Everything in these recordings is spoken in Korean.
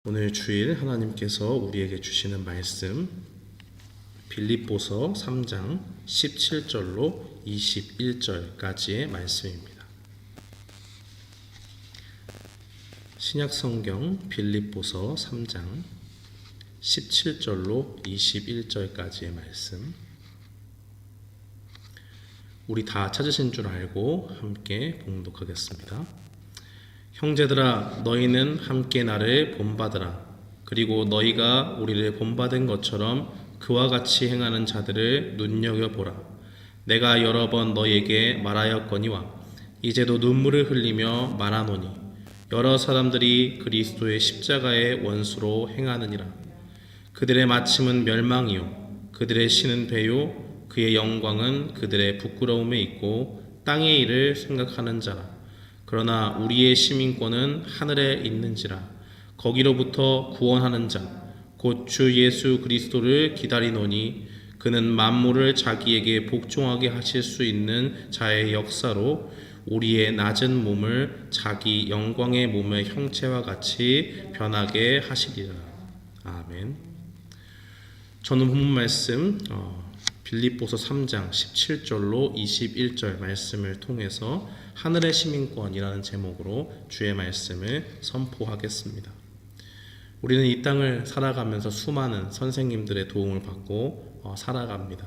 오늘 주일 하나님께서 우리에게 주시는 말씀 빌립보서 3장 17절로 21절까지의 말씀입니다. 신약성경 빌립보서 3장 17절로 21절까지의 말씀, 우리 다 찾으신 줄 알고 함께 봉독하겠습니다. 형제들아, 너희는 함께 나를 본받으라. 그리고 너희가 우리를 본받은 것처럼 그와 같이 행하는 자들을 눈여겨보라. 내가 여러 번 너희에게 말하였거니와 이제도 눈물을 흘리며 말하노니 여러 사람들이 그리스도의 십자가의 원수로 행하느니라. 그들의 마침은 멸망이요 그들의 신은 배요 그의 영광은 그들의 부끄러움에 있고 땅의 일을 생각하는 자라. 그러나 우리의 시민권은 하늘에 있는지라. 거기로부터 구원하는 자 곧 주 예수 그리스도를 기다리노니 그는 만물을 자기에게 복종하게 하실 수 있는 자의 역사로 우리의 낮은 몸을 자기 영광의 몸의 형체와 같이 변하게 하시리라. 아멘. 저는 본문 말씀 빌립보서 3장 17절로 21절 말씀을 통해서 하늘의 시민권이라는 제목으로 주의 말씀을 선포하겠습니다. 우리는 이 땅을 살아가면서 수많은 선생님들의 도움을 받고 살아갑니다.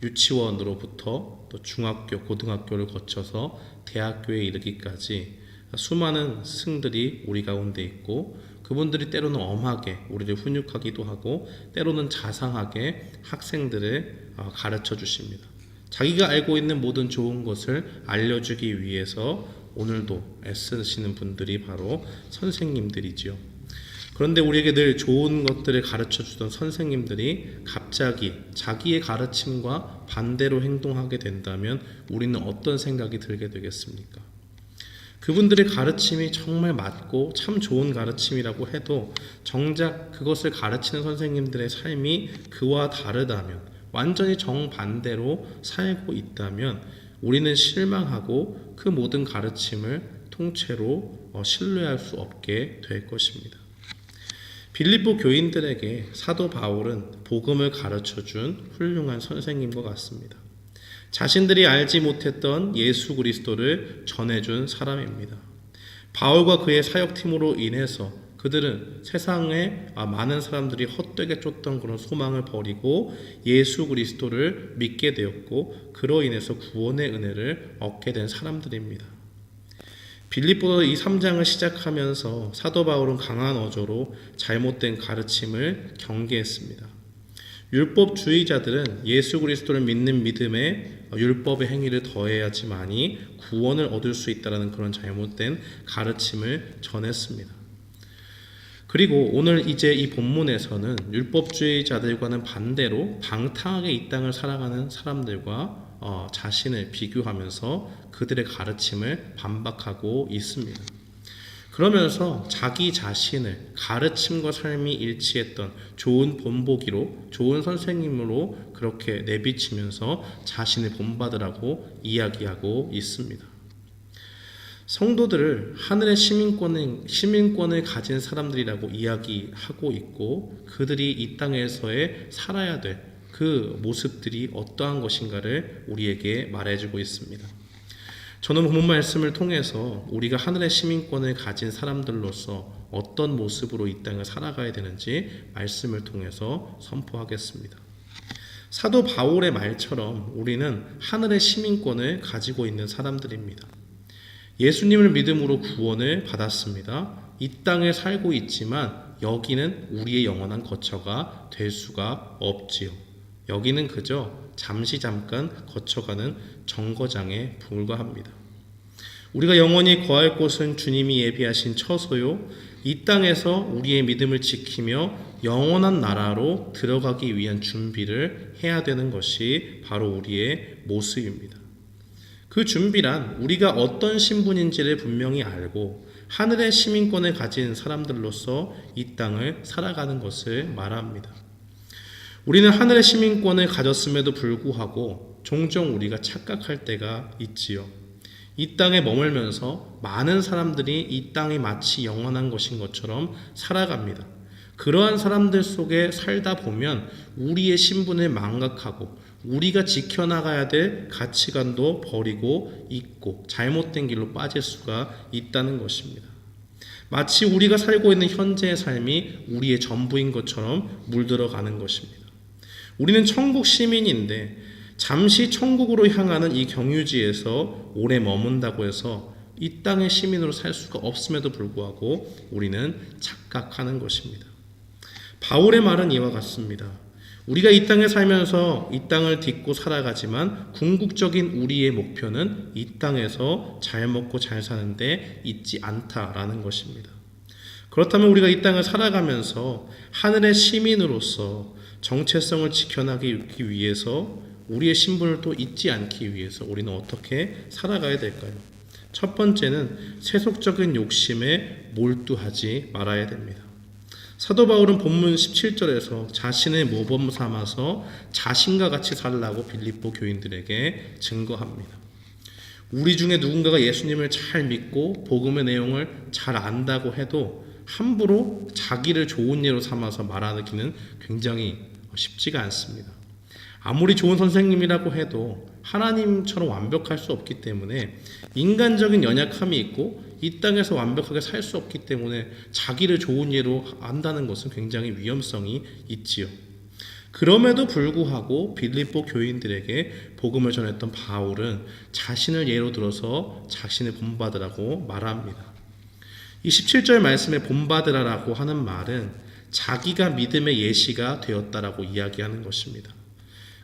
유치원으로부터 또 중학교, 고등학교를 거쳐서 대학교에 이르기까지 수많은 스승들이 우리 가운데 있고, 그분들이 때로는 엄하게 우리를 훈육하기도 하고 때로는 자상하게 학생들을 가르쳐 주십니다. 자기가 알고 있는 모든 좋은 것을 알려주기 위해서 오늘도 애쓰시는 분들이 바로 선생님들이지요. 그런데 우리에게 늘 좋은 것들을 가르쳐 주던 선생님들이 갑자기 자기의 가르침과 반대로 행동하게 된다면 우리는 어떤 생각이 들게 되겠습니까? 그분들의 가르침이 정말 맞고 참 좋은 가르침이라고 해도 정작 그것을 가르치는 선생님들의 삶이 그와 다르다면, 완전히 정반대로 살고 있다면 우리는 실망하고 그 모든 가르침을 통째로 신뢰할 수 없게 될 것입니다. 빌립보 교인들에게 사도 바울은 복음을 가르쳐준 훌륭한 선생님과 같습니다. 자신들이 알지 못했던 예수 그리스도를 전해준 사람입니다. 바울과 그의 사역팀으로 인해서 그들은 세상에 많은 사람들이 헛되게 쫓던 그런 소망을 버리고 예수 그리스도를 믿게 되었고, 그로 인해서 구원의 은혜를 얻게 된 사람들입니다. 빌립보서 이 3장을 시작하면서 사도 바울은 강한 어조로 잘못된 가르침을 경계했습니다. 율법주의자들은 예수 그리스도를 믿는 믿음에 율법의 행위를 더해야지만이 구원을 얻을 수 있다는 그런 잘못된 가르침을 전했습니다. 그리고 오늘 이제 이 본문에서는 율법주의자들과는 반대로 방탕하게 이 땅을 살아가는 사람들과 자신을 비교하면서 그들의 가르침을 반박하고 있습니다. 그러면서 자기 자신을 가르침과 삶이 일치했던 좋은 본보기로, 좋은 선생님으로 그렇게 내비치면서 자신을 본받으라고 이야기하고 있습니다. 성도들을 하늘의 시민권을 가진 사람들이라고 이야기하고 있고, 그들이 이 땅에서의 살아야 될 그 모습들이 어떠한 것인가를 우리에게 말해주고 있습니다. 저는 본문 말씀을 통해서 우리가 하늘의 시민권을 가진 사람들로서 어떤 모습으로 이 땅을 살아가야 되는지 말씀을 통해서 선포하겠습니다. 사도 바울의 말처럼 우리는 하늘의 시민권을 가지고 있는 사람들입니다. 예수님을 믿음으로 구원을 받았습니다. 이 땅에 살고 있지만 여기는 우리의 영원한 거처가 될 수가 없지요. 여기는 그저 잠깐 거쳐가는 정거장에 불과합니다. 우리가 영원히 거할 곳은 주님이 예비하신 처소요, 이 땅에서 우리의 믿음을 지키며 영원한 나라로 들어가기 위한 준비를 해야 되는 것이 바로 우리의 모습입니다. 그 준비란 우리가 어떤 신분인지를 분명히 알고 하늘의 시민권을 가진 사람들로서 이 땅을 살아가는 것을 말합니다. 우리는 하늘의 시민권을 가졌음에도 불구하고 종종 우리가 착각할 때가 있지요. 이 땅에 머물면서 많은 사람들이 이 땅이 마치 영원한 것인 것처럼 살아갑니다. 그러한 사람들 속에 살다 보면 우리의 신분을 망각하고 우리가 지켜나가야 될 가치관도 버리고 잊고 잘못된 길로 빠질 수가 있다는 것입니다. 마치 우리가 살고 있는 현재의 삶이 우리의 전부인 것처럼 물들어가는 것입니다. 우리는 천국 시민인데 잠시 천국으로 향하는 이 경유지에서 오래 머문다고 해서 이 땅의 시민으로 살 수가 없음에도 불구하고 우리는 착각하는 것입니다. 바울의 말은 이와 같습니다. 우리가 이 땅에 살면서 이 땅을 딛고 살아가지만 궁극적인 우리의 목표는 이 땅에서 잘 먹고 잘 사는데 있지 않다라는 것입니다. 그렇다면 우리가 이 땅을 살아가면서 하늘의 시민으로서 정체성을 지켜나가기 위해서 우리의 신분을 또 잊지 않기 위해서 우리는 어떻게 살아가야 될까요? 첫 번째는 세속적인 욕심에 몰두하지 말아야 됩니다. 사도 바울은 본문 17절에서 자신의 모범 삼아서 자신과 같이 살라고 빌립보 교인들에게 증거합니다. 우리 중에 누군가가 예수님을 잘 믿고 복음의 내용을 잘 안다고 해도 함부로 자기를 좋은 예로 삼아서 말하기는 굉장히 쉽지가 않습니다. 아무리 좋은 선생님이라고 해도 하나님처럼 완벽할 수 없기 때문에 인간적인 연약함이 있고 이 땅에서 완벽하게 살 수 없기 때문에 자기를 좋은 예로 안다는 것은 굉장히 위험성이 있지요. 그럼에도 불구하고 빌립보 교인들에게 복음을 전했던 바울은 자신을 예로 들어서 자신을 본받으라고 말합니다. 이 17절 말씀에 본받으라라고 하는 말은 자기가 믿음의 예시가 되었다라고 이야기하는 것입니다.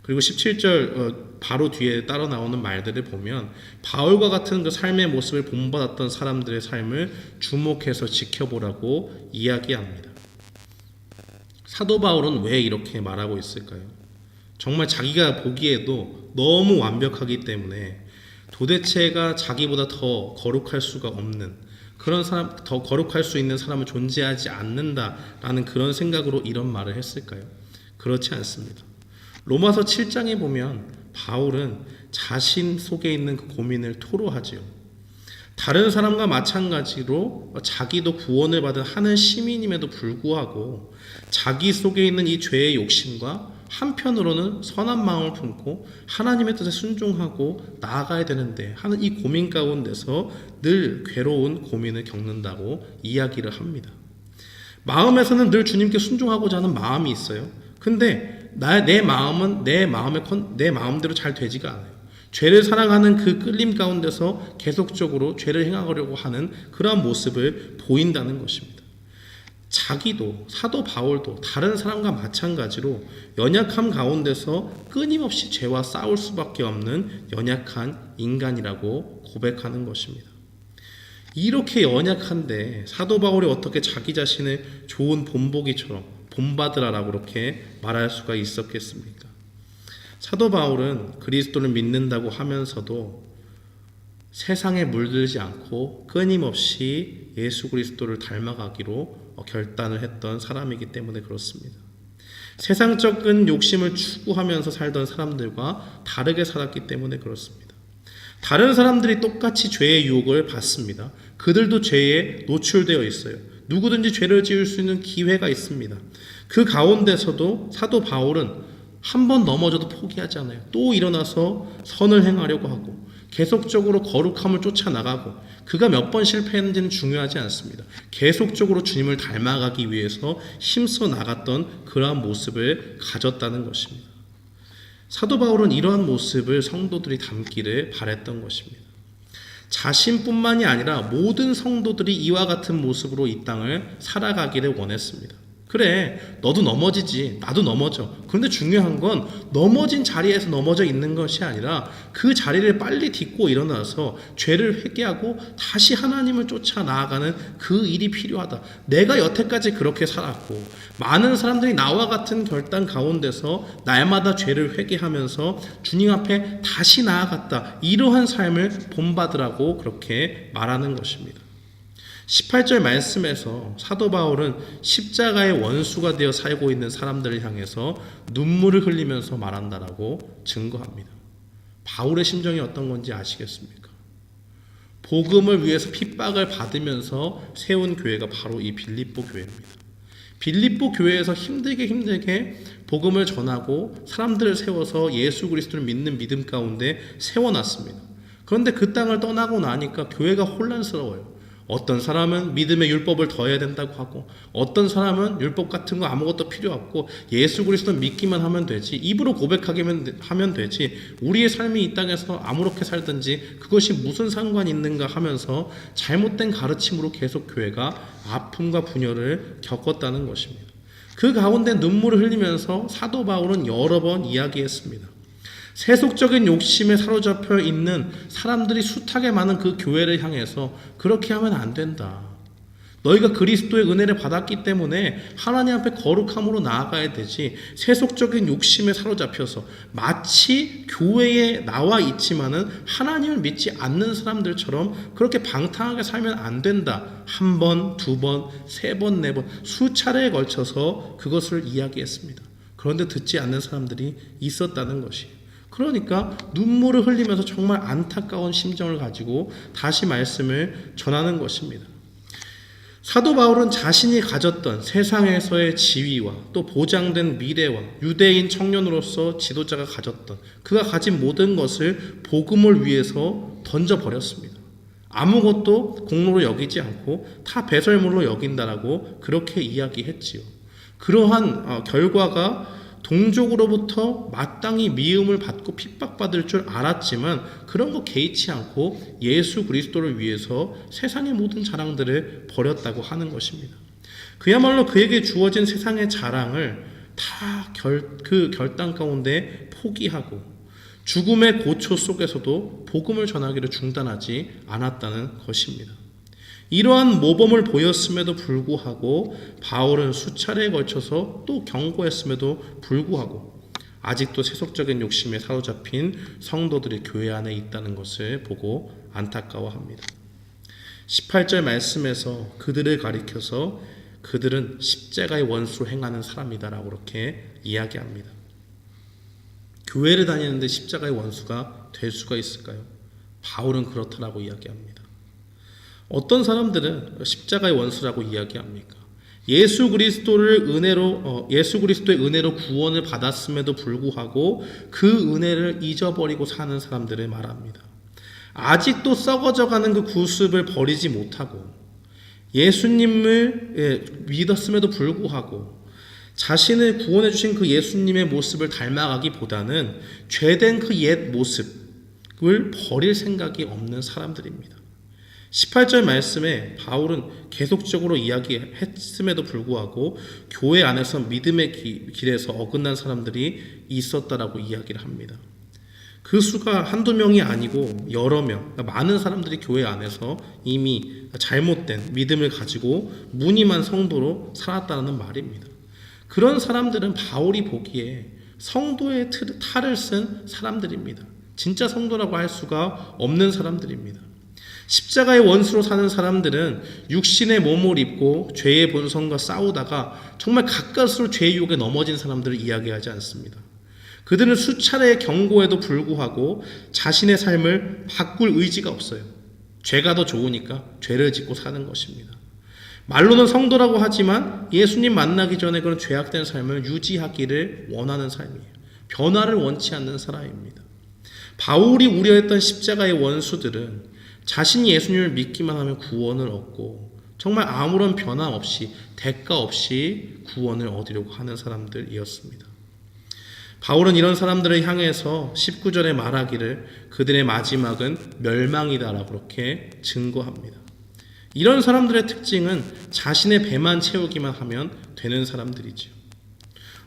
그리고 17절 바로 뒤에 따라 나오는 말들을 보면 바울과 같은 그 삶의 모습을 본받았던 사람들의 삶을 주목해서 지켜보라고 이야기합니다. 사도 바울은 왜 이렇게 말하고 있을까요? 정말 자기가 보기에도 너무 완벽하기 때문에 도대체가 자기보다 더 거룩할 수가 없는 그런 사람, 더 거룩할 수 있는 사람은 존재하지 않는다라는 그런 생각으로 이런 말을 했을까요? 그렇지 않습니다. 로마서 7장에 보면 바울은 자신 속에 있는 그 고민을 토로하지요. 다른 사람과 마찬가지로 자기도 구원을 받은 하늘 시민임에도 불구하고 자기 속에 있는 이 죄의 욕심과 한편으로는 선한 마음을 품고 하나님의 뜻에 순종하고 나아가야 되는데 하는 이 고민 가운데서 늘 괴로운 고민을 겪는다고 이야기를 합니다. 마음에서는 늘 주님께 순종하고자 하는 마음이 있어요. 근데 내 마음은 내 마음대로 잘 되지가 않아요. 죄를 사랑하는 그 끌림 가운데서 계속적으로 죄를 행하려고 하는 그러한 모습을 보인다는 것입니다. 자기도 사도 바울도 다른 사람과 마찬가지로 연약함 가운데서 끊임없이 죄와 싸울 수밖에 없는 연약한 인간이라고 고백하는 것입니다. 이렇게 연약한데 사도 바울이 어떻게 자기 자신을 좋은 본보기처럼 본받으라라고 그렇게 말할 수가 있었겠습니까? 사도 바울은 그리스도를 믿는다고 하면서도 세상에 물들지 않고 끊임없이 예수 그리스도를 닮아가기로 결단을 했던 사람이기 때문에 그렇습니다. 세상적인 욕심을 추구하면서 살던 사람들과 다르게 살았기 때문에 그렇습니다. 다른 사람들이 똑같이 죄의 유혹을 받습니다. 그들도 죄에 노출되어 있어요. 누구든지 죄를 지을 수 있는 기회가 있습니다. 그 가운데서도 사도 바울은 한 번 넘어져도 포기하지 않아요. 또 일어나서 선을 행하려고 하고 계속적으로 거룩함을 쫓아나가고 그가 몇 번 실패했는지는 중요하지 않습니다. 계속적으로 주님을 닮아가기 위해서 힘써 나갔던 그러한 모습을 가졌다는 것입니다. 사도 바울은 이러한 모습을 성도들이 담기를 바랬던 것입니다. 자신뿐만이 아니라 모든 성도들이 이와 같은 모습으로 이 땅을 살아가기를 원했습니다. 그래, 너도 넘어지지, 나도 넘어져. 그런데 중요한 건 넘어진 자리에서 넘어져 있는 것이 아니라 그 자리를 빨리 딛고 일어나서 죄를 회개하고 다시 하나님을 쫓아 나아가는 그 일이 필요하다. 내가 여태까지 그렇게 살았고 많은 사람들이 나와 같은 결단 가운데서 날마다 죄를 회개하면서 주님 앞에 다시 나아갔다. 이러한 삶을 본받으라고 그렇게 말하는 것입니다. 18절 말씀에서 사도 바울은 십자가의 원수가 되어 살고 있는 사람들을 향해서 눈물을 흘리면서 말한다라고 증거합니다. 바울의 심정이 어떤 건지 아시겠습니까? 복음을 위해서 핍박을 받으면서 세운 교회가 바로 이 빌립보 교회입니다. 빌립보 교회에서 힘들게 복음을 전하고 사람들을 세워서 예수 그리스도를 믿는 믿음 가운데 세워놨습니다. 그런데 그 땅을 떠나고 나니까 교회가 혼란스러워요. 어떤 사람은 믿음의 율법을 더해야 된다고 하고, 어떤 사람은 율법 같은 거 아무것도 필요 없고 예수 그리스도 믿기만 하면 되지, 입으로 고백하기만 하면 되지, 우리의 삶이 이 땅에서 아무렇게 살든지 그것이 무슨 상관이 있는가 하면서 잘못된 가르침으로 계속 교회가 아픔과 분열을 겪었다는 것입니다. 그 가운데 눈물을 흘리면서 사도 바울은 여러 번 이야기했습니다. 세속적인 욕심에 사로잡혀 있는 사람들이 숱하게 많은 그 교회를 향해서 그렇게 하면 안 된다. 너희가 그리스도의 은혜를 받았기 때문에 하나님 앞에 거룩함으로 나아가야 되지, 세속적인 욕심에 사로잡혀서 마치 교회에 나와 있지만은 하나님을 믿지 않는 사람들처럼 그렇게 방탕하게 살면 안 된다. 한 번, 두 번, 세 번, 네 번, 수차례에 걸쳐서 그것을 이야기했습니다. 그런데 듣지 않는 사람들이 있었다는 것이에요. 그러니까 눈물을 흘리면서 정말 안타까운 심정을 가지고 다시 말씀을 전하는 것입니다. 사도 바울은 자신이 가졌던 세상에서의 지위와 또 보장된 미래와 유대인 청년으로서 지도자가 가졌던 그가 가진 모든 것을 복음을 위해서 던져버렸습니다. 아무것도 공로로 여기지 않고 다 배설물로 여긴다라고 그렇게 이야기했지요. 그러한 결과가 동족으로부터 마땅히 미움을 받고 핍박받을 줄 알았지만 그런 거 개의치 않고 예수 그리스도를 위해서 세상의 모든 자랑들을 버렸다고 하는 것입니다. 그야말로 그에게 주어진 세상의 자랑을 다 그 결단 가운데 포기하고 죽음의 고초 속에서도 복음을 전하기를 중단하지 않았다는 것입니다. 이러한 모범을 보였음에도 불구하고 바울은 수차례에 걸쳐서 또 경고했음에도 불구하고 아직도 세속적인 욕심에 사로잡힌 성도들이 교회 안에 있다는 것을 보고 안타까워합니다. 18절 말씀에서 그들을 가리켜서 그들은 십자가의 원수로 행하는 사람이다라고 그렇게 이야기합니다. 교회를 다니는데 십자가의 원수가 될 수가 있을까요? 바울은 그렇다라고 이야기합니다. 어떤 사람들은 십자가의 원수라고 이야기합니까? 예수 그리스도의 은혜로 구원을 받았음에도 불구하고 그 은혜를 잊어버리고 사는 사람들을 말합니다. 아직도 썩어져가는 그 구습을 버리지 못하고 예수님을 믿었음에도 불구하고 자신을 구원해 주신 그 예수님의 모습을 닮아가기보다는 죄된 그 옛 모습을 버릴 생각이 없는 사람들입니다. 18절 말씀에 바울은 계속적으로 이야기했음에도 불구하고 교회 안에서 믿음의 길에서 어긋난 사람들이 있었다라고 이야기를 합니다. 그 수가 한두 명이 아니고 여러 명, 그러니까 많은 사람들이 교회 안에서 이미 잘못된 믿음을 가지고 무늬만 성도로 살았다는 말입니다. 그런 사람들은 바울이 보기에 성도의 탈을 쓴 사람들입니다. 진짜 성도라고 할 수가 없는 사람들입니다. 십자가의 원수로 사는 사람들은 육신의 몸을 입고 죄의 본성과 싸우다가 정말 가까스로 죄의 유혹에 넘어진 사람들을 이야기하지 않습니다. 그들은 수차례의 경고에도 불구하고 자신의 삶을 바꿀 의지가 없어요. 죄가 더 좋으니까 죄를 짓고 사는 것입니다. 말로는 성도라고 하지만 예수님 만나기 전에 그런 죄악된 삶을 유지하기를 원하는 삶이에요. 변화를 원치 않는 사람입니다. 바울이 우려했던 십자가의 원수들은 자신이 예수님을 믿기만 하면 구원을 얻고 정말 아무런 변화 없이 대가 없이 구원을 얻으려고 하는 사람들이었습니다. 바울은 이런 사람들을 향해서 19절에 말하기를 그들의 마지막은 멸망이다라고 그렇게 증거합니다. 이런 사람들의 특징은 자신의 배만 채우기만 하면 되는 사람들이죠.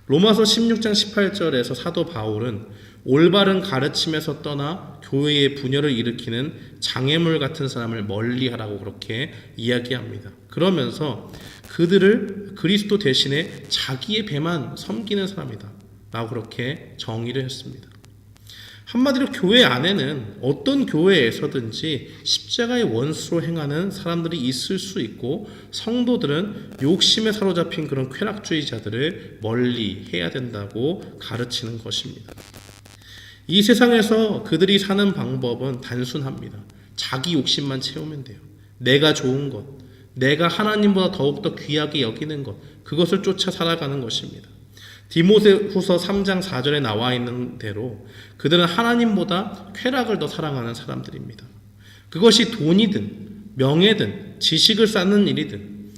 로마서 16장 18절에서 사도 바울은 올바른 가르침에서 떠나 교회의 분열을 일으키는 장애물 같은 사람을 멀리하라고 그렇게 이야기합니다. 그러면서 그들을 그리스도 대신에 자기의 배만 섬기는 사람이다 라고 그렇게 정의를 했습니다. 한마디로 교회 안에는 어떤 교회에서든지 십자가의 원수로 행하는 사람들이 있을 수 있고 성도들은 욕심에 사로잡힌 그런 쾌락주의자들을 멀리 해야 된다고 가르치는 것입니다. 이 세상에서 그들이 사는 방법은 단순합니다. 자기 욕심만 채우면 돼요. 내가 좋은 것, 내가 하나님보다 더욱더 귀하게 여기는 것, 그것을 쫓아 살아가는 것입니다. 디모데후서 3장 4절에 나와 있는 대로 그들은 하나님보다 쾌락을 더 사랑하는 사람들입니다. 그것이 돈이든 명예든 지식을 쌓는 일이든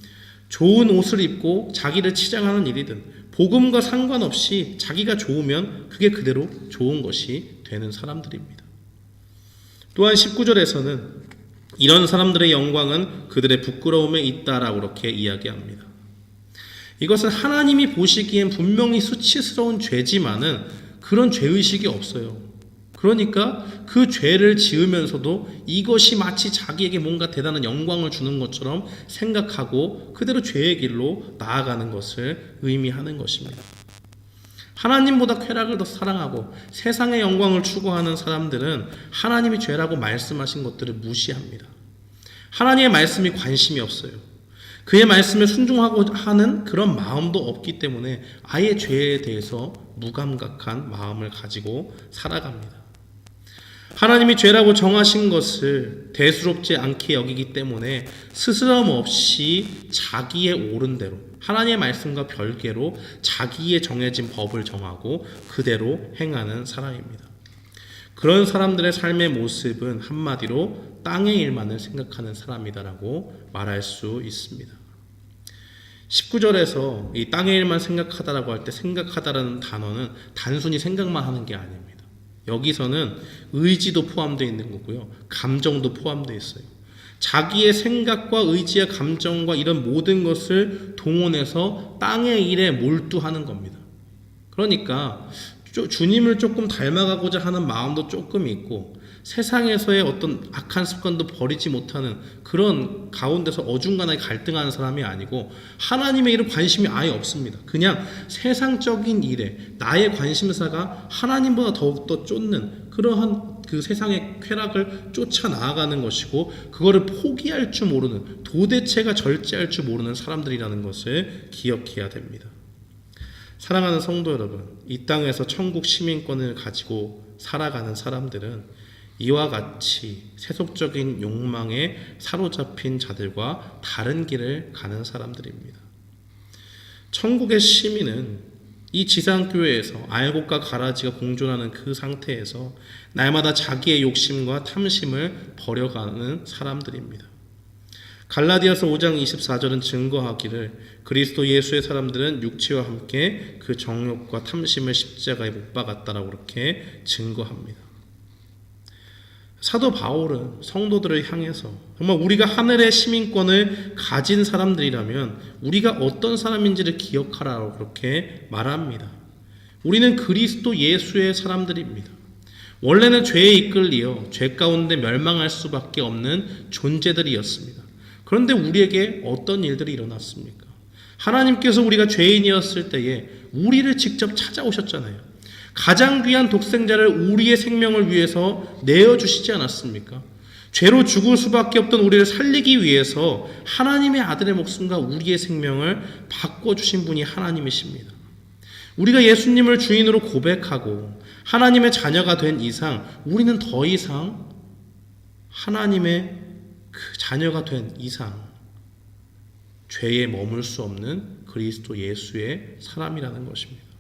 좋은 옷을 입고 자기를 치장하는 일이든 복음과 상관없이 자기가 좋으면 그게 그대로 좋은 것이 되는 사람들입니다. 또한 19절에서는 이런 사람들의 영광은 그들의 부끄러움에 있다라고 그렇게 이야기합니다. 이것은 하나님이 보시기엔 분명히 수치스러운 죄지만은 그런 죄의식이 없어요. 그러니까 그 죄를 지으면서도 이것이 마치 자기에게 뭔가 대단한 영광을 주는 것처럼 생각하고 그대로 죄의 길로 나아가는 것을 의미하는 것입니다. 하나님보다 쾌락을 더 사랑하고 세상의 영광을 추구하는 사람들은 하나님이 죄라고 말씀하신 것들을 무시합니다. 하나님의 말씀이 관심이 없어요. 그의 말씀에 순종하고 하는 그런 마음도 없기 때문에 아예 죄에 대해서 무감각한 마음을 가지고 살아갑니다. 하나님이 죄라고 정하신 것을 대수롭지 않게 여기기 때문에 스스럼 없이 자기의 옳은 대로 하나님의 말씀과 별개로 자기의 정해진 법을 정하고 그대로 행하는 사람입니다. 그런 사람들의 삶의 모습은 한마디로 땅의 일만을 생각하는 사람이다라고 말할 수 있습니다. 19절에서 이 땅의 일만 생각하다라고 할 때 생각하다라는 단어는 단순히 생각만 하는 게 아닙니다. 여기서는 의지도 포함되어 있는 거고요. 감정도 포함되어 있어요. 자기의 생각과 의지와 감정과 이런 모든 것을 동원해서 땅의 일에 몰두하는 겁니다. 그러니까 주님을 조금 닮아가고자 하는 마음도 조금 있고 세상에서의 어떤 악한 습관도 버리지 못하는 그런 가운데서 어중간하게 갈등하는 사람이 아니고 하나님의 일에 관심이 아예 없습니다. 그냥 세상적인 일에 나의 관심사가 하나님보다 더욱더 쫓는 그러한 그 세상의 쾌락을 쫓아 나아가는 것이고 그거를 포기할 줄 모르는 도대체가 절제할 줄 모르는 사람들이라는 것을 기억해야 됩니다. 사랑하는 성도 여러분, 이 땅에서 천국 시민권을 가지고 살아가는 사람들은 이와 같이 세속적인 욕망에 사로잡힌 자들과 다른 길을 가는 사람들입니다. 천국의 시민은 이 지상교회에서 알곡과 가라지가 공존하는 그 상태에서 날마다 자기의 욕심과 탐심을 버려가는 사람들입니다. 갈라디아서 5장 24절은 증거하기를 그리스도 예수의 사람들은 육체와 함께 그 정욕과 탐심을 십자가에 못 박았다라고 그렇게 증거합니다. 사도 바울은 성도들을 향해서 정말 우리가 하늘의 시민권을 가진 사람들이라면 우리가 어떤 사람인지를 기억하라고 그렇게 말합니다. 우리는 그리스도 예수의 사람들입니다. 원래는 죄에 이끌리어 죄 가운데 멸망할 수밖에 없는 존재들이었습니다. 그런데 우리에게 어떤 일들이 일어났습니까? 하나님께서 우리가 죄인이었을 때에 우리를 직접 찾아오셨잖아요. 가장 귀한 독생자를 우리의 생명을 위해서 내어주시지 않았습니까? 죄로 죽을 수밖에 없던 우리를 살리기 위해서 하나님의 아들의 목숨과 우리의 생명을 바꿔주신 분이 하나님이십니다. 우리가 예수님을 주인으로 고백하고 하나님의 자녀가 된 이상 우리는 더 이상 하나님의 그 자녀가 된 이상 죄에 머물 수 없는 그리스도 예수의 사람이라는 것입니다.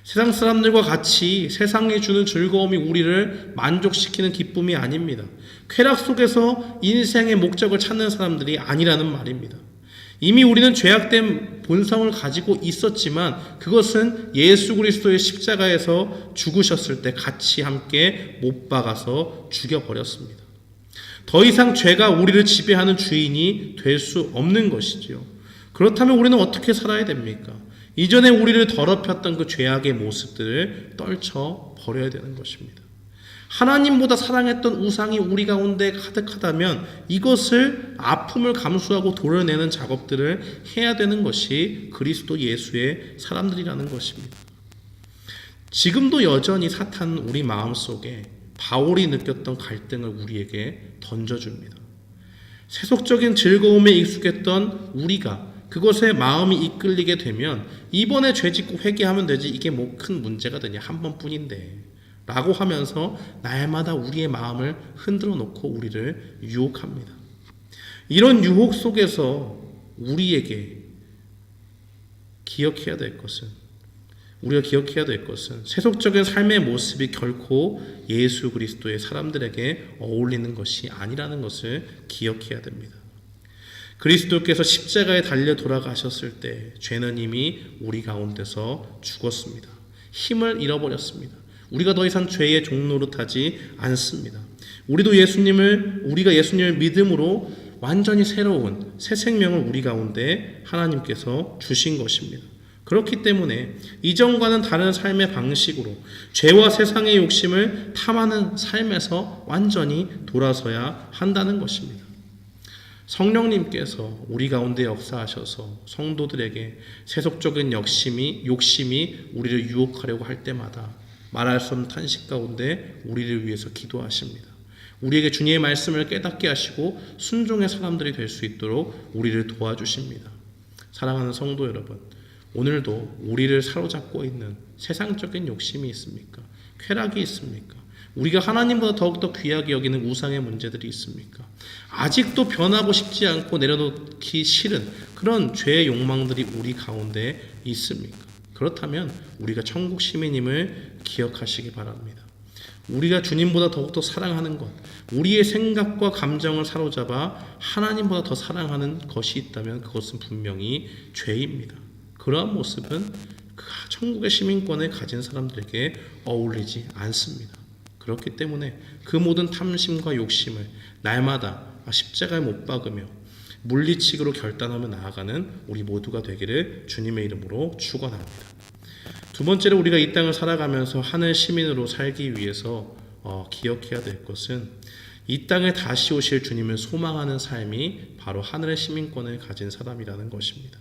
세상 사람들과 같이 세상이 주는 즐거움이 우리를 만족시키는 기쁨이 아닙니다. 쾌락 속에서 인생의 목적을 찾는 사람들이 아니라는 말입니다. 이미 우리는 죄악된 본성을 가지고 있었지만 그것은 예수 그리스도의 십자가에서 죽으셨을 때 같이 함께 못 박아서 죽여버렸습니다. 더 이상 죄가 우리를 지배하는 주인이 될 수 없는 것이지요. 그렇다면 우리는 어떻게 살아야 됩니까? 이전에 우리를 더럽혔던 그 죄악의 모습들을 떨쳐 버려야 되는 것입니다. 하나님보다 사랑했던 우상이 우리 가운데 가득하다면 이것을 아픔을 감수하고 도려내는 작업들을 해야 되는 것이 그리스도 예수의 사람들이라는 것입니다. 지금도 여전히 사탄은 우리 마음속에 바울이 느꼈던 갈등을 우리에게 던져줍니다. 세속적인 즐거움에 익숙했던 우리가 그것에 마음이 이끌리게 되면 이번에 죄짓고 회개하면 되지 이게 뭐 큰 문제가 되냐 한 번뿐인데 라고 하면서 날마다 우리의 마음을 흔들어 놓고 우리를 유혹합니다. 이런 유혹 속에서 우리에게 우리가 기억해야 될 것은 세속적인 삶의 모습이 결코 예수 그리스도의 사람들에게 어울리는 것이 아니라는 것을 기억해야 됩니다. 그리스도께서 십자가에 달려 돌아가셨을 때 죄는 이미 우리 가운데서 죽었습니다. 힘을 잃어버렸습니다. 우리가 더 이상 죄의 종노릇하지 않습니다. 우리가 예수님을 믿음으로 완전히 새로운 새 생명을 우리 가운데 하나님께서 주신 것입니다. 그렇기 때문에 이전과는 다른 삶의 방식으로 죄와 세상의 욕심을 탐하는 삶에서 완전히 돌아서야 한다는 것입니다. 성령님께서 우리 가운데 역사하셔서 성도들에게 세속적인 욕심이 우리를 유혹하려고 할 때마다 말할 수 없는 탄식 가운데 우리를 위해서 기도하십니다. 우리에게 주님의 말씀을 깨닫게 하시고 순종의 사람들이 될 수 있도록 우리를 도와주십니다. 사랑하는 성도 여러분, 오늘도 우리를 사로잡고 있는 세상적인 욕심이 있습니까? 쾌락이 있습니까? 우리가 하나님보다 더욱더 귀하게 여기는 우상의 문제들이 있습니까? 아직도 변하고 싶지 않고 내려놓기 싫은 그런 죄의 욕망들이 우리 가운데 있습니까? 그렇다면 우리가 천국 시민임을 기억하시기 바랍니다. 우리가 주님보다 더욱더 사랑하는 것, 우리의 생각과 감정을 사로잡아 하나님보다 더 사랑하는 것이 있다면 그것은 분명히 죄입니다. 그러한 모습은 천국의 시민권을 가진 사람들에게 어울리지 않습니다. 그렇기 때문에 그 모든 탐심과 욕심을 날마다 십자가에 못 박으며 물리치기로 결단하며 나아가는 우리 모두가 되기를 주님의 이름으로 축원합니다. 두 번째로 우리가 이 땅을 살아가면서 하늘 시민으로 살기 위해서 기억해야 될 것은 이 땅에 다시 오실 주님을 소망하는 삶이 바로 하늘의 시민권을 가진 사람이라는 것입니다.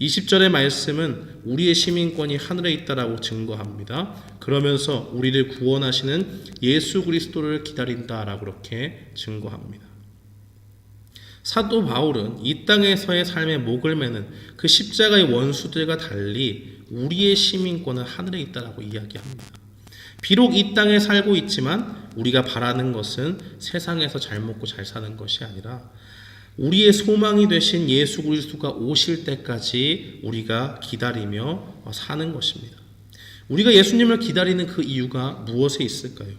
20절의 말씀은 우리의 시민권이 하늘에 있다라고 증거합니다. 그러면서 우리를 구원하시는 예수 그리스도를 기다린다라고 그렇게 증거합니다. 사도 바울은 이 땅에서의 삶의 목을 매는 그 십자가의 원수들과 달리 우리의 시민권은 하늘에 있다라고 이야기합니다. 비록 이 땅에 살고 있지만 우리가 바라는 것은 세상에서 잘 먹고 잘 사는 것이 아니라 우리의 소망이 되신 예수 그리스도가 오실 때까지 우리가 기다리며 사는 것입니다. 우리가 예수님을 기다리는 그 이유가 무엇에 있을까요?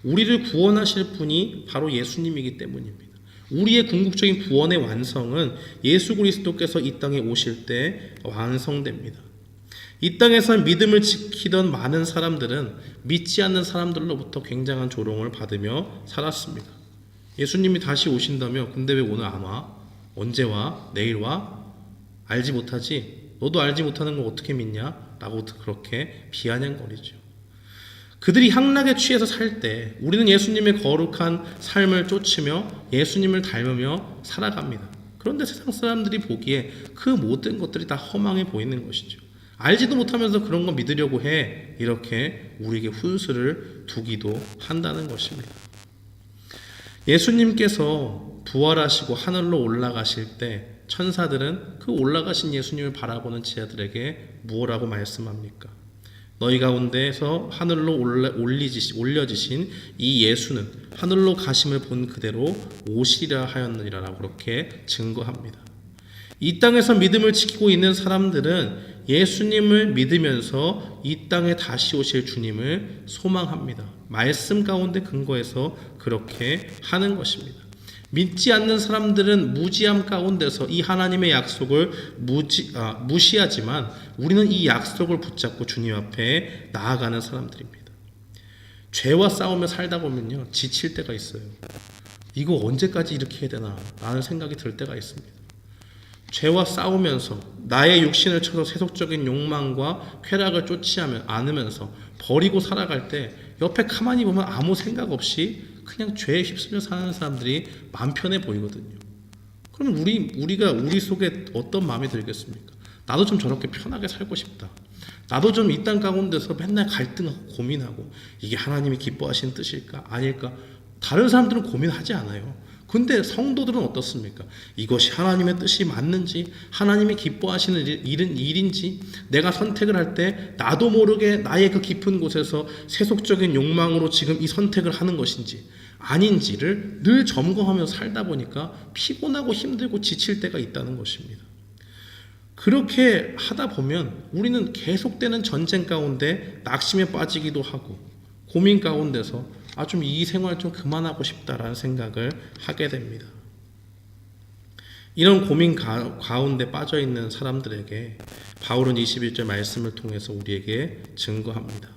우리를 구원하실 분이 바로 예수님이기 때문입니다. 우리의 궁극적인 구원의 완성은 예수 그리스도께서 이 땅에 오실 때 완성됩니다. 이 땅에서 믿음을 지키던 많은 사람들은 믿지 않는 사람들로부터 굉장한 조롱을 받으며 살았습니다. 예수님이 다시 오신다며 근데 왜 오늘 안 와? 언제 와? 내일 와? 알지 못하지? 너도 알지 못하는 걸 어떻게 믿냐? 라고 그렇게 비아냥거리죠. 그들이 향락에 취해서 살 때 우리는 예수님의 거룩한 삶을 쫓으며 예수님을 닮으며 살아갑니다. 그런데 세상 사람들이 보기에 그 모든 것들이 다 허망해 보이는 것이죠. 알지도 못하면서 그런 거 믿으려고 해. 이렇게 우리에게 훈수를 두기도 한다는 것입니다. 예수님께서 부활하시고 하늘로 올라가실 때 천사들은 그 올라가신 예수님을 바라보는 제자들에게 무엇라고 말씀합니까? 너희 가운데서 하늘로 올려지신 이 예수는 하늘로 가심을 본 그대로 오시리라 하였느니라 그렇게 증거합니다. 이 땅에서 믿음을 지키고 있는 사람들은 예수님을 믿으면서 이 땅에 다시 오실 주님을 소망합니다. 말씀 가운데 근거해서 그렇게 하는 것입니다. 믿지 않는 사람들은 무지함 가운데서 이 하나님의 약속을 무시하지만 우리는 이 약속을 붙잡고 주님 앞에 나아가는 사람들입니다. 죄와 싸우며 살다 보면요 지칠 때가 있어요. 이거 언제까지 이렇게 해야 되나 라는 생각이 들 때가 있습니다. 죄와 싸우면서 나의 육신을 쳐서 세속적인 욕망과 쾌락을 쫓지 않으면서 버리고 살아갈 때 옆에 가만히 보면 아무 생각 없이 그냥 죄에 휩쓸려 사는 사람들이 마음 편해 보이거든요. 그럼 우리 속에 어떤 마음이 들겠습니까? 나도 좀 저렇게 편하게 살고 싶다. 나도 좀 이 땅 가운데서 맨날 갈등하고 고민하고 이게 하나님이 기뻐하시는 뜻일까? 아닐까? 다른 사람들은 고민하지 않아요. 근데 성도들은 어떻습니까? 이것이 하나님의 뜻이 맞는지, 하나님이 기뻐하시는 일인지, 내가 선택을 할 때 나도 모르게 나의 그 깊은 곳에서 세속적인 욕망으로 지금 이 선택을 하는 것인지 아닌지를 늘 점검하며 살다 보니까 피곤하고 힘들고 지칠 때가 있다는 것입니다. 그렇게 하다 보면 우리는 계속되는 전쟁 가운데 낙심에 빠지기도 하고 고민 가운데서 좀 이 생활 좀 그만하고 싶다라는 생각을 하게 됩니다. 이런 고민 가운데 빠져 있는 사람들에게 바울은 21절 말씀을 통해서 우리에게 증거합니다.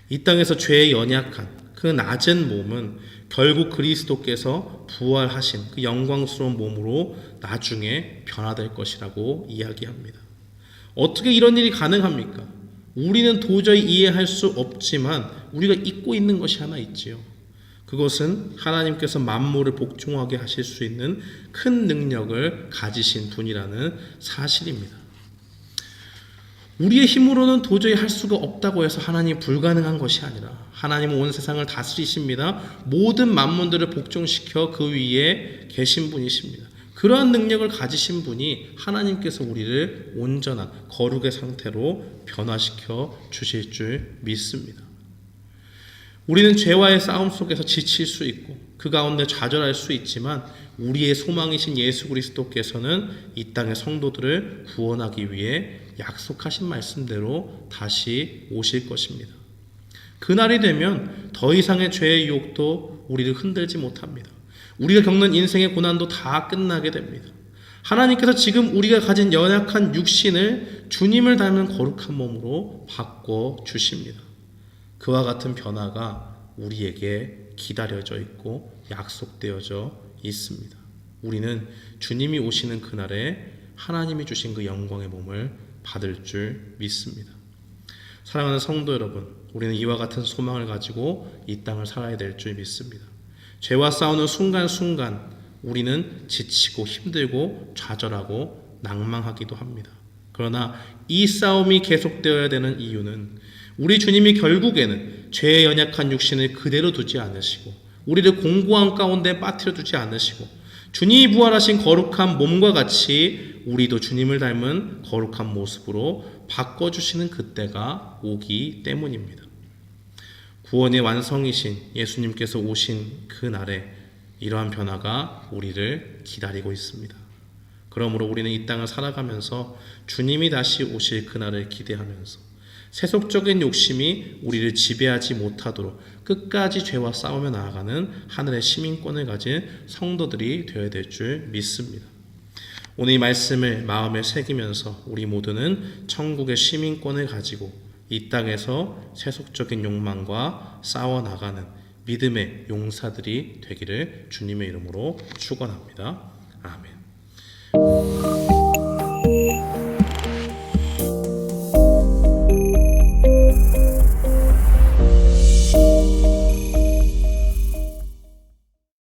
이 땅에서 죄에 연약한 그 낮은 몸은 결국 그리스도께서 부활하신 그 영광스러운 몸으로 나중에 변화될 것이라고 이야기합니다. 어떻게 이런 일이 가능합니까? 우리는 도저히 이해할 수 없지만 우리가 잊고 있는 것이 하나 있지요. 그것은 하나님께서 만물을 복종하게 하실 수 있는 큰 능력을 가지신 분이라는 사실입니다. 우리의 힘으로는 도저히 할 수가 없다고 해서 하나님이 불가능한 것이 아니라 하나님은 온 세상을 다스리십니다. 모든 만물들을 복종시켜 그 위에 계신 분이십니다. 그러한 능력을 가지신 분이 하나님께서 우리를 온전한 거룩의 상태로 변화시켜 주실 줄 믿습니다. 우리는 죄와의 싸움 속에서 지칠 수 있고 그 가운데 좌절할 수 있지만 우리의 소망이신 예수 그리스도께서는 이 땅의 성도들을 구원하기 위해 약속하신 말씀대로 다시 오실 것입니다. 그날이 되면 더 이상의 죄의 유혹도 우리를 흔들지 못합니다. 우리가 겪는 인생의 고난도 다 끝나게 됩니다. 하나님께서 지금 우리가 가진 연약한 육신을 주님을 닮은 거룩한 몸으로 바꿔 주십니다. 그와 같은 변화가 우리에게 기다려져 있고 약속되어져 있습니다. 우리는 주님이 오시는 그날에 하나님이 주신 그 영광의 몸을 받을 줄 믿습니다. 사랑하는 성도 여러분, 우리는 이와 같은 소망을 가지고 이 땅을 살아야 될 줄 믿습니다. 죄와 싸우는 순간순간 우리는 지치고 힘들고 좌절하고 낭망하기도 합니다. 그러나 이 싸움이 계속되어야 되는 이유는 우리 주님이 결국에는 죄에 연약한 육신을 그대로 두지 않으시고 우리를 공고한 가운데 빠뜨려 두지 않으시고 주님이 부활하신 거룩한 몸과 같이 우리도 주님을 닮은 거룩한 모습으로 바꿔주시는 그때가 오기 때문입니다. 구원의 완성이신 예수님께서 오신 그 날에 이러한 변화가 우리를 기다리고 있습니다. 그러므로 우리는 이 땅을 살아가면서 주님이 다시 오실 그날을 기대하면서 세속적인 욕심이 우리를 지배하지 못하도록 끝까지 죄와 싸우며 나아가는 하늘의 시민권을 가진 성도들이 되어야 될 줄 믿습니다. 오늘 이 말씀을 마음에 새기면서 우리 모두는 천국의 시민권을 가지고 이 땅에서 세속적인 욕망과 싸워나가는 믿음의 용사들이 되기를 주님의 이름으로 축원합니다. 아멘.